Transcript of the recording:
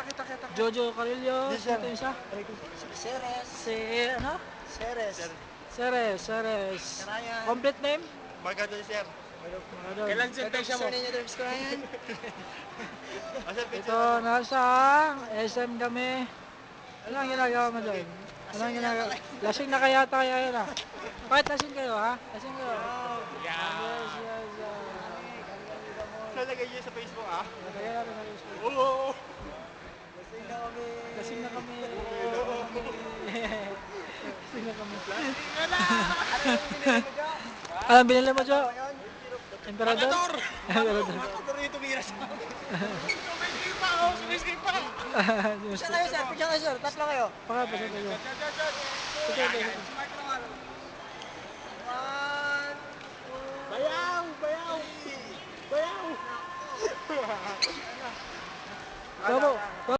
kita. Jojo Carillo. Yes, sir. Ito yung isa. Ceres. Si, ano? Ceres. Ceres. Karayan. Complete name? Magkano sir? Magadol. Kailan sentensya mo? Sir ninyo, Travis Karayan. Ito, nasa SM kami. Ano ang ginagawa mo doon? Ano ang ginagawa? Lasing na kaya yan ah. Bakit lasing kayo ha? Lasing kayo. Yes. Nalagay niyo sa Facebook ah? Lagay natin sa Facebook. Oo! Lasing na kami. Lasing na kami. Anong binili mo, Jo? Emperador? Emperador. Pero yung tumira sa akin. Sumiskip pa! Picture kayo, sir. Picture kayo, sir. Tatlo kayo. Pakapasa tayo. Ito. One, Bayaw! Ikaw po,